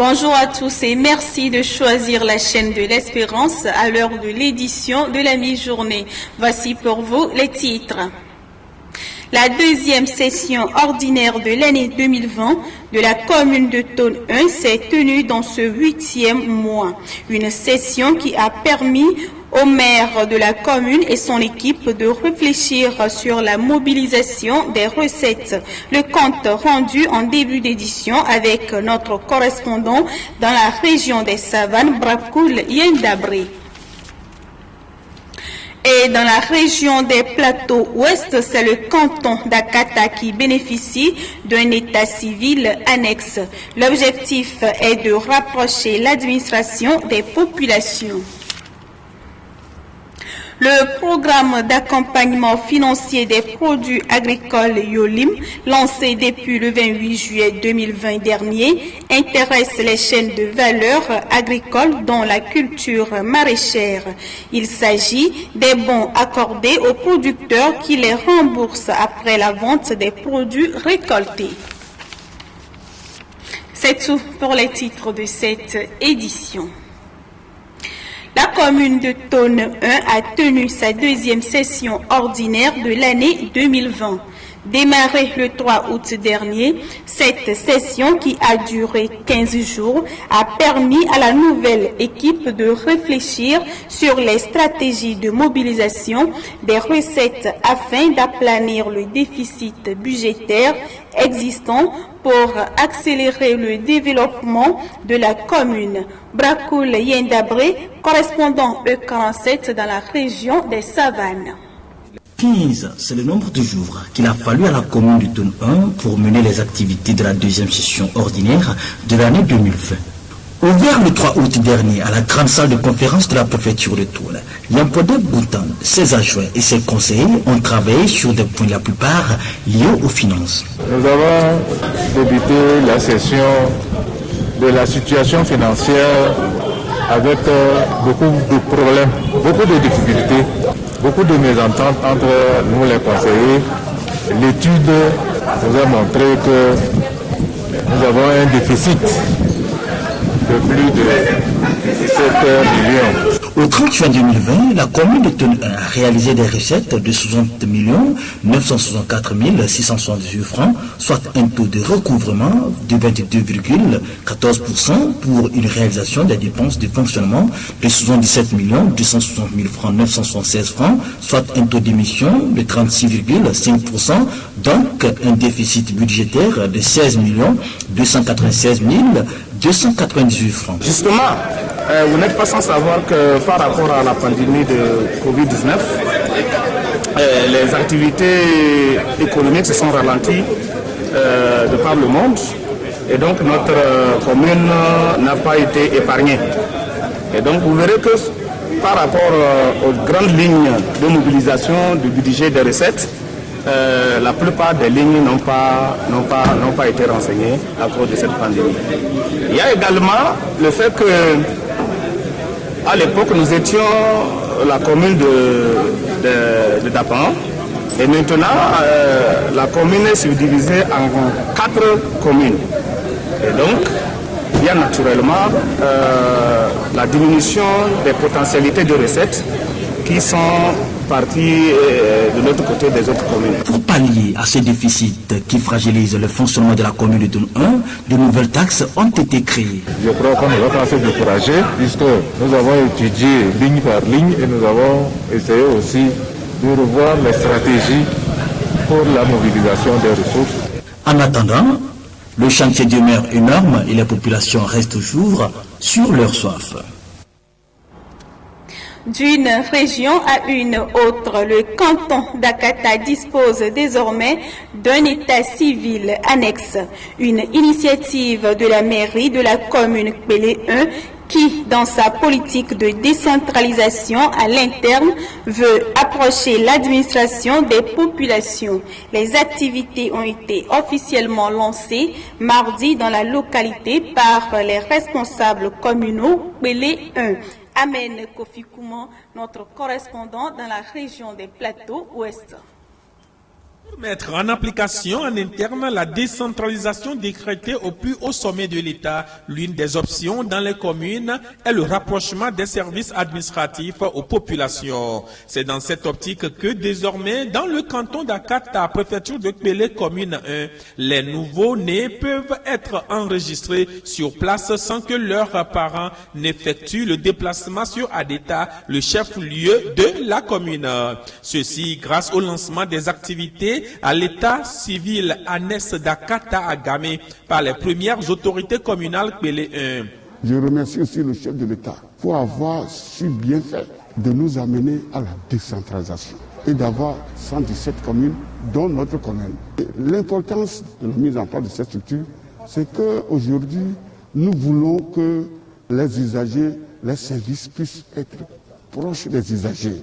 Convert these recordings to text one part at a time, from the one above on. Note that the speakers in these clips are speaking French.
Bonjour à tous et merci de choisir la chaîne de l'Espérance à l'heure de l'édition de la mi-journée. Voici pour vous les titres. La deuxième session ordinaire de l'année 2020 de la commune de Tonne 1 s'est tenue dans ce 8e mois. Une session qui a permis au maire de la commune et son équipe de réfléchir sur la mobilisation des recettes. Le compte rendu en début d'édition avec notre correspondant dans la région des Savanes, Brakoul Yendabré. Et dans la région des plateaux ouest, c'est le canton d'Akata qui bénéficie d'un état civil annexe. L'objectif est de rapprocher l'administration des populations. Le programme d'accompagnement financier des produits agricoles YOLIM, lancé depuis le 28 juillet 2020 dernier, intéresse les chaînes de valeur agricoles dont la culture maraîchère. Il s'agit des bons accordés aux producteurs qui les remboursent après la vente des produits récoltés. C'est tout pour les titres de cette édition. La commune de Tonne 1 a tenu sa deuxième session ordinaire de l'année 2020. Démarrée le 3 août dernier, cette session qui a duré 15 jours a permis à la nouvelle équipe de réfléchir sur les stratégies de mobilisation des recettes afin d'aplanir le déficit budgétaire existant pour accélérer le développement de la commune. Brakoul Yendabré, correspondant E47 dans la région des Savanes. 15, c'est le nombre de jours qu'il a fallu à la commune de Tonne 1 pour mener les activités de la deuxième session ordinaire de l'année 2020. Ouvert le 3 août dernier à la grande salle de conférence de la préfecture de Tonne, Yampode Boutan, ses adjoints et ses conseillers ont travaillé sur des points la plupart liés aux finances. Nous avons débuté la session de la situation financière avec beaucoup de problèmes, beaucoup de difficultés, beaucoup de mésententes entre nous les conseillers. L'étude nous a montré que nous avons un déficit de plus de 17 millions. Au 30 juin 2020, la commune de Tonne 1 a réalisé des recettes de 60 964 678 francs, soit un taux de recouvrement de 22,14% pour une réalisation des dépenses de fonctionnement de 77 260 000 francs 976 francs, soit un taux d'émission de 36,5%, donc un déficit budgétaire de 16 296 298 francs. Justement, vous n'êtes pas sans savoir que par rapport à la pandémie de Covid-19, les activités économiques se sont ralenties de par le monde et donc notre commune n'a pas été épargnée. Et donc vous verrez que par rapport aux grandes lignes de mobilisation du budget des recettes, la plupart des lignes n'ont pas été renseignées à cause de cette pandémie. Il y a également le fait que à l'époque nous étions la commune de Dapan et maintenant la commune est subdivisée en 4 communes. Et donc il y a naturellement la diminution des potentialités de recettes qui sont parties de l'autre côté des autres communes. Pour pallier à ce déficit qui fragilise le fonctionnement de la commune de Tonne 1, de nouvelles taxes ont été créées. Je crois qu'on ne va pas se décourager puisque nous avons étudié ligne par ligne et nous avons essayé aussi de revoir les stratégies pour la mobilisation des ressources. En attendant, le chantier demeure énorme et les populations restent toujours sur leur soif. D'une région à une autre, le canton d'Akata dispose désormais d'un état civil annexe, une initiative de la mairie de la commune Kpélé 1 qui, dans sa politique de décentralisation à l'interne, veut approcher l'administration des populations. Les activités ont été officiellement lancées mardi dans la localité par les responsables communaux Kpélé 1. Amen Kofi Kouman, notre correspondant dans la région des Plateaux Ouest. Pour mettre en application en interne la décentralisation décrétée au plus haut sommet de l'État, l'une des options dans les communes est le rapprochement des services administratifs aux populations. C'est dans cette optique que désormais, dans le canton d'Akata, préfecture de Kpélé, commune 1, les nouveaux-nés peuvent être enregistrés sur place sans que leurs parents n'effectuent le déplacement sur Adéta, le chef-lieu de la commune. Ceci grâce au lancement des activités à l'état civil annexe d'Akata Agame par les premières autorités communales Kpélé 1. Je remercie aussi le chef de l'État pour avoir su bien faire de nous amener à la décentralisation et d'avoir 117 communes, dont notre commune. L'importance de la mise en place de cette structure, c'est qu'aujourd'hui, nous voulons que les usagers, les services puissent être proches des usagers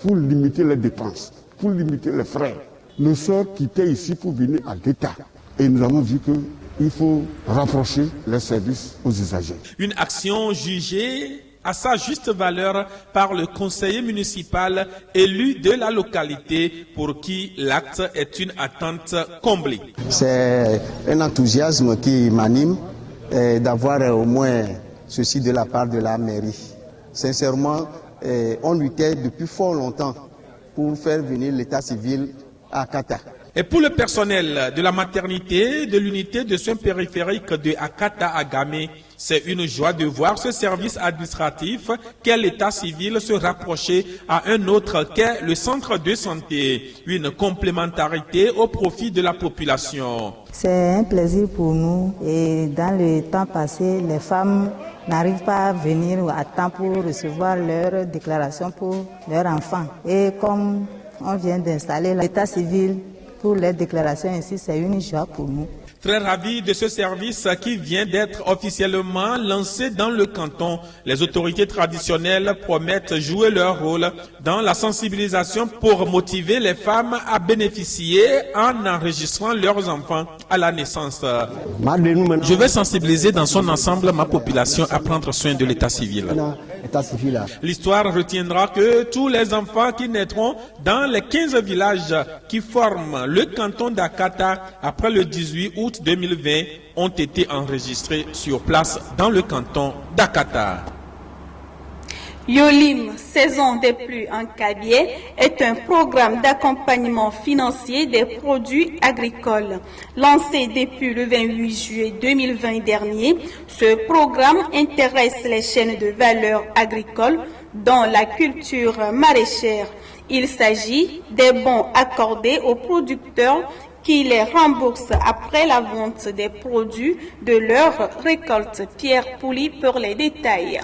pour limiter les dépenses, pour limiter les frais. Nos sœurs quittaient ici pour venir à l'État. Et nous avons vu qu'il faut rapprocher les services aux usagers. Une action jugée à sa juste valeur par le conseiller municipal élu de la localité pour qui l'acte est une attente comblée. C'est un enthousiasme qui m'anime d'avoir au moins ceci de la part de la mairie. Sincèrement, on luttait depuis fort longtemps pour faire venir l'état civil à Akata. Et pour le personnel de la maternité de l'unité de soins périphériques de Akata Agame, c'est une joie de voir ce service administratif qu'est l'état civil se rapprocher à un autre qu'est le centre de santé, une complémentarité au profit de la population. C'est un plaisir pour nous et dans le temps passé, les femmes n'arrivent pas à venir à temps pour recevoir leur déclaration pour leurs enfants. Et comme on vient d'installer l'état civil pour les déclarations ainsi, c'est une joie pour nous. Très ravi de ce service qui vient d'être officiellement lancé dans le canton. Les autorités traditionnelles promettent jouer leur rôle dans la sensibilisation pour motiver les femmes à bénéficier en enregistrant leurs enfants à la naissance. Je vais sensibiliser dans son ensemble ma population à prendre soin de l'état civil. L'histoire retiendra que tous les enfants qui naîtront dans les 15 villages qui forment le canton d'Akata après le 18 août 2020 ont été enregistrés sur place dans le canton d'Akata. Yolim, saison des pluies en Kabylie, est un programme d'accompagnement financier des produits agricoles. Lancé depuis le 28 juillet 2020 dernier, ce programme intéresse les chaînes de valeur agricoles, dont la culture maraîchère. Il s'agit des bons accordés aux producteurs qui les remboursent après la vente des produits de leur récolte. Pierre Pouli pour les détails.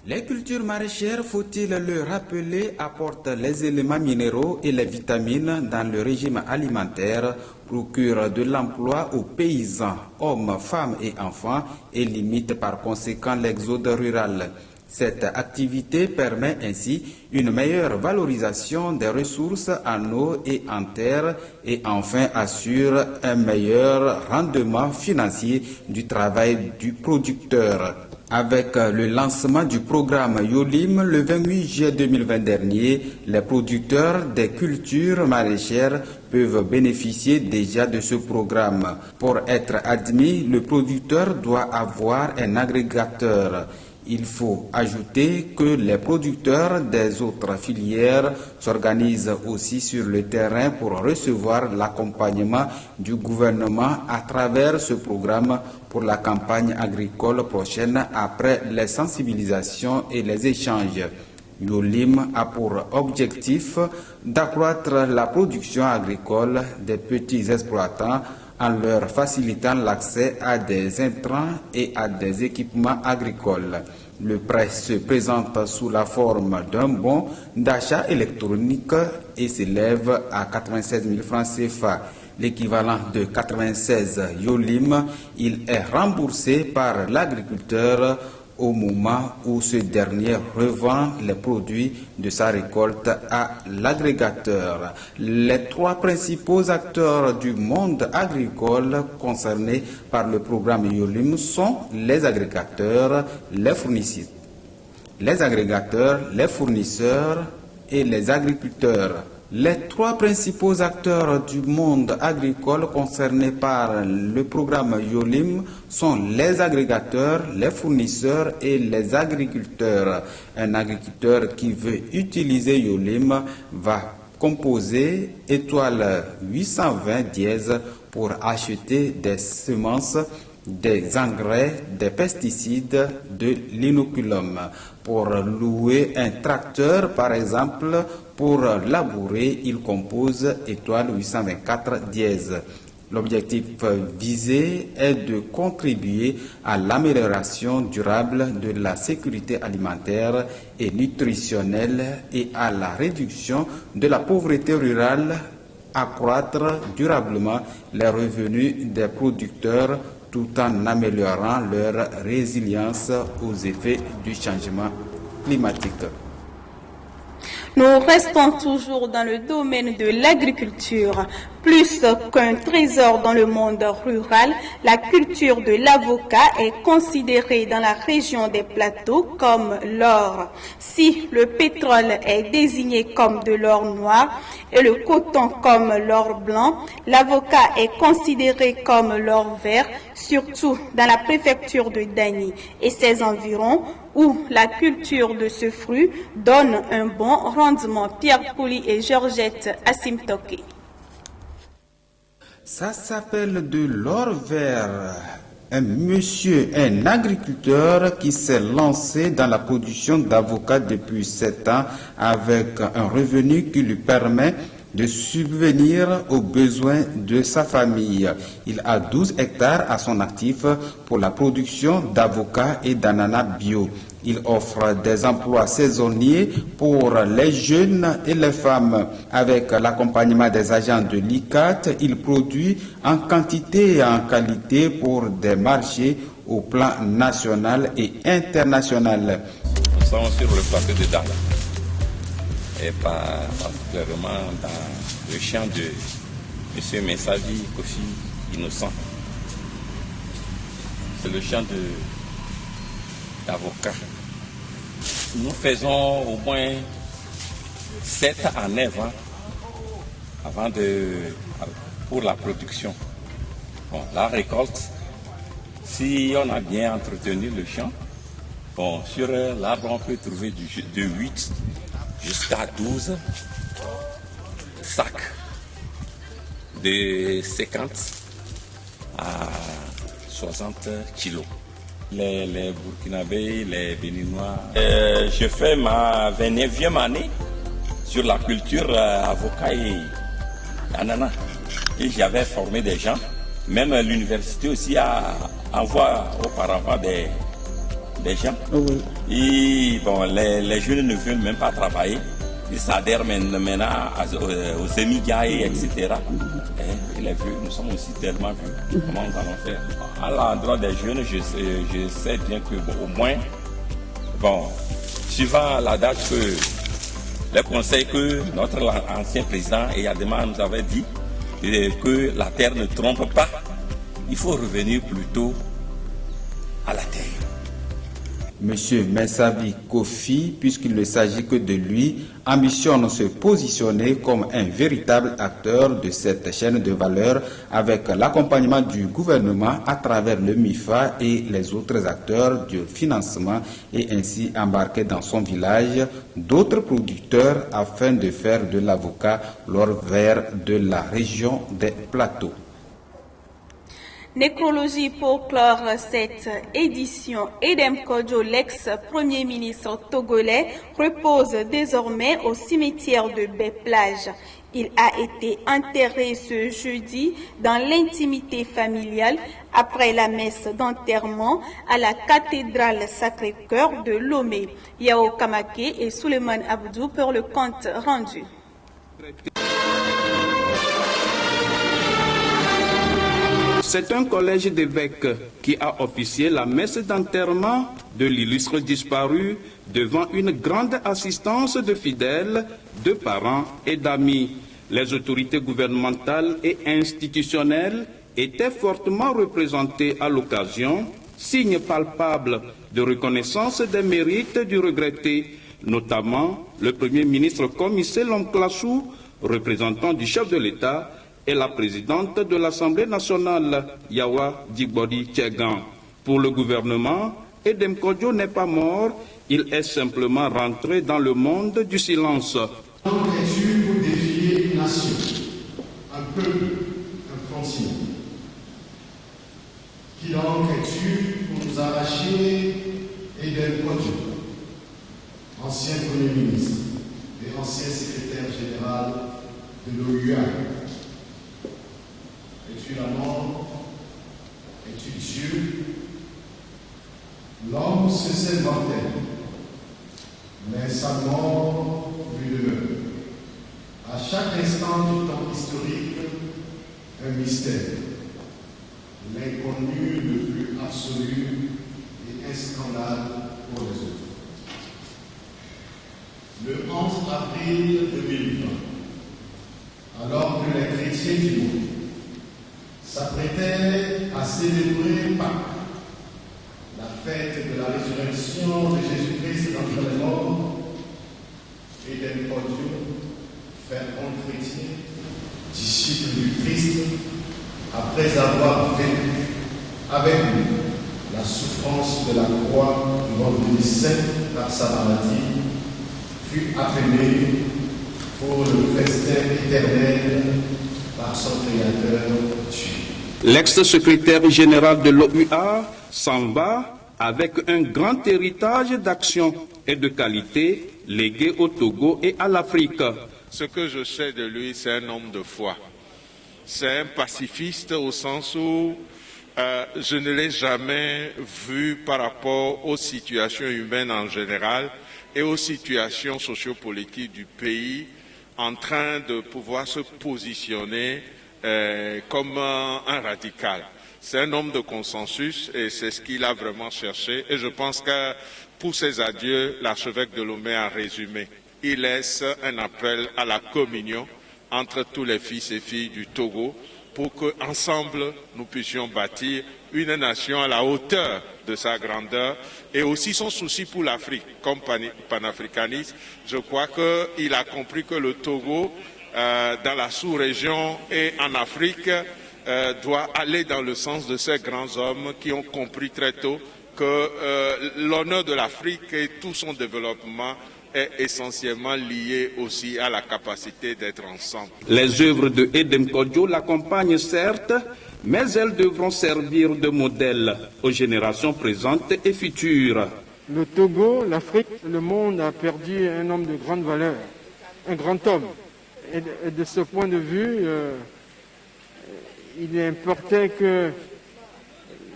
Les cultures maraîchères, faut-il le rappeler, apportent les éléments minéraux et les vitamines dans le régime alimentaire, procurent de l'emploi aux paysans, hommes, femmes et enfants, et limitent par conséquent l'exode rural. Cette activité permet ainsi une meilleure valorisation des ressources en eau et en terre et enfin assure un meilleur rendement financier du travail du producteur. Avec le lancement du programme Yolim le 28 juillet 2020 dernier, les producteurs des cultures maraîchères peuvent bénéficier déjà de ce programme. Pour être admis, le producteur doit avoir un agrégateur. Il faut ajouter que les producteurs des autres filières s'organisent aussi sur le terrain pour recevoir l'accompagnement du gouvernement à travers ce programme pour la campagne agricole prochaine après les sensibilisations et les échanges. Yolim a pour objectif d'accroître la production agricole des petits exploitants en leur facilitant l'accès à des intrants et à des équipements agricoles. Le prêt se présente sous la forme d'un bon d'achat électronique et s'élève à 96 000 francs CFA. L'équivalent de 96 Yolim, il est remboursé par l'agriculteur au moment où ce dernier revend les produits de sa récolte à l'agrégateur. Les trois principaux acteurs du monde agricole concernés par le programme Yolim sont les agrégateurs, les fournisseurs et les agriculteurs. Les trois principaux acteurs du monde agricole concernés par le programme YOLIM sont les agrégateurs, les fournisseurs et les agriculteurs. Un agriculteur qui veut utiliser YOLIM va composer étoile 820 dièse pour acheter des semences, des engrais, des pesticides, de l'inoculum. Pour louer un tracteur, par exemple, pour labourer, il compose étoile 824 dièse. L'objectif visé est de contribuer à l'amélioration durable de la sécurité alimentaire et nutritionnelle et à la réduction de la pauvreté rurale, accroître durablement les revenus des producteurs tout en améliorant leur résilience aux effets du changement climatique. Nous restons toujours dans le domaine de l'agriculture. Plus qu'un trésor dans le monde rural, la culture de l'avocat est considérée dans la région des plateaux comme l'or. Si le pétrole est désigné comme de l'or noir et le coton comme l'or blanc, l'avocat est considéré comme l'or vert, surtout dans la préfecture de Dany et ses environs, où la culture de ce fruit donne un bon rendement. Pierre Pouli et Georgette Asimtoke. Ça s'appelle de l'or vert. Un agriculteur qui s'est lancé dans la production d'avocats depuis 7 ans avec un revenu qui lui permet de subvenir aux besoins de sa famille. Il a 12 hectares à son actif pour la production d'avocats et d'ananas bio. Il offre des emplois saisonniers pour les jeunes et les femmes. Avec l'accompagnement des agents de l'ICAT, il produit en quantité et en qualité pour des marchés au plan national et international. Nous sommes sur le plateau de Dala et particulièrement dans le champ de M. Messavi Kofi Innocent. C'est le champ d'avocats. Nous faisons au moins 7 à 9 ans pour la production. Bon, la récolte, si on a bien entretenu le champ, bon, sur l'arbre on peut trouver de 8 jusqu'à 12 sacs de 50 à 60 kilos. Les Burkinabés, les Béninois. Je fais ma 29e année sur la culture avocat et ananas. Et j'avais formé des gens. Même l'université aussi envoie auparavant des gens. Oui. Et bon, les jeunes ne veulent même pas travailler. Ils s'adhèrent maintenant aux émigas, etc. Et les vieux, nous sommes aussi tellement vieux. Comment nous allons faire? À l'endroit des jeunes, je sais bien que au moins, bon, suivant la date que les conseils que notre ancien président et Adema nous avait dit, que la terre ne trompe pas, il faut revenir plutôt à la terre. Monsieur Messavi Kofi, puisqu'il ne s'agit que de lui, ambitionne se positionner comme un véritable acteur de cette chaîne de valeur avec l'accompagnement du gouvernement à travers le MIFA et les autres acteurs du financement et ainsi embarquer dans son village d'autres producteurs afin de faire de l'avocat l'or vert de la région des plateaux. Nécrologie pour clore cette édition. Edem Kodjo, l'ex-premier ministre togolais, repose désormais au cimetière de Baie-Plage. Il a été enterré ce jeudi dans l'intimité familiale après la messe d'enterrement à la cathédrale Sacré-Cœur de Lomé. Yao Kamake et Suleiman Abdou pour le compte rendu. C'est un collège d'évêques qui a officié la messe d'enterrement de l'illustre disparu devant une grande assistance de fidèles, de parents et d'amis. Les autorités gouvernementales et institutionnelles étaient fortement représentées à l'occasion, signe palpable de reconnaissance des mérites du regretté, notamment le Premier ministre Comissé Lomklassou, représentant du chef de l'État, et la présidente de l'Assemblée nationale, Yawa Djigbodi Tchegan. Pour le gouvernement, Edem Kodjo n'est pas mort, il est simplement rentré dans le monde du silence. Pour défier une nation, un peuple, un continent. Qui donc es-tu pour nous arracher Edem Kodjo, ancien Premier ministre et ancien secrétaire général de l'OUA? Es-tu la mort? Es-tu Dieu? L'homme se sait mortel, mais sa mort lui demeure. À chaque instant du temps historique, un mystère, l'inconnu le plus absolu et un scandale pour les autres. Le 11 avril 2020, alors que les chrétiens du monde s'apprêtaient à célébrer Pâques, la fête de la résurrection de Jésus-Christ d'entre les morts, Edem Kodjo, fervent chrétien, disciple du Christ, après avoir vécu avec lui la souffrance de la croix du vendredi saint par sa maladie, fut appelé pour le festin éternel par son Créateur Dieu. L'ex-secrétaire général de l'OUA s'en va avec un grand héritage d'action et de qualité légué au Togo et à l'Afrique. Ce que je sais de lui, c'est un homme de foi. C'est un pacifiste au sens où je ne l'ai jamais vu par rapport aux situations humaines en général et aux situations sociopolitiques du pays en train de pouvoir se positionner comme un radical. C'est un homme de consensus et c'est ce qu'il a vraiment cherché. Et je pense que pour ses adieux, l'archevêque de Lomé a résumé. Il laisse un appel à la communion entre tous les fils et filles du Togo pour qu'ensemble nous puissions bâtir une nation à la hauteur de sa grandeur et aussi son souci pour l'Afrique. Comme panafricaniste, je crois qu'il a compris que le Togo, dans la sous-région et en Afrique, doit aller dans le sens de ces grands hommes qui ont compris très tôt que l'honneur de l'Afrique et tout son développement est essentiellement lié aussi à la capacité d'être ensemble. Les œuvres de Edem Kodjo l'accompagnent certes, mais elles devront servir de modèle aux générations présentes et futures. Le Togo, l'Afrique, le monde a perdu un homme de grande valeur, un grand homme. Et de ce point de vue, il importait que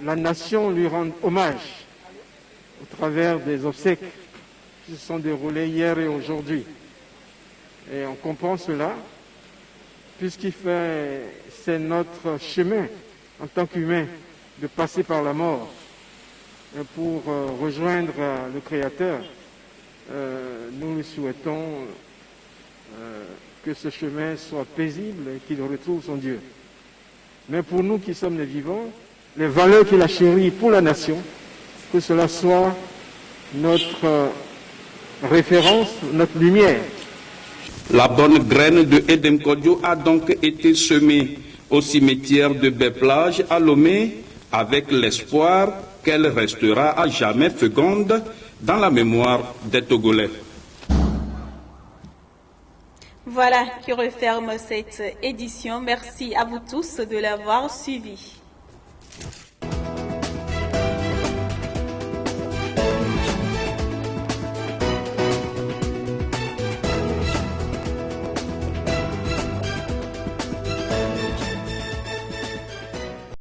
la nation lui rende hommage au travers des obsèques qui se sont déroulées hier et aujourd'hui. Et on comprend cela, puisqu'il fait, c'est notre chemin en tant qu'humain de passer par la mort pour rejoindre le Créateur. Nous lui souhaitons que ce chemin soit paisible et qu'il retrouve son Dieu. Mais pour nous qui sommes les vivants, les valeurs qu'il a chéries pour la nation, que cela soit notre référence, notre lumière. La bonne graine de Edem Kodjo a donc été semée au cimetière de Baie-Plage à Lomé avec l'espoir qu'elle restera à jamais féconde dans la mémoire des Togolais. Voilà qui referme cette édition. Merci à vous tous de l'avoir suivi.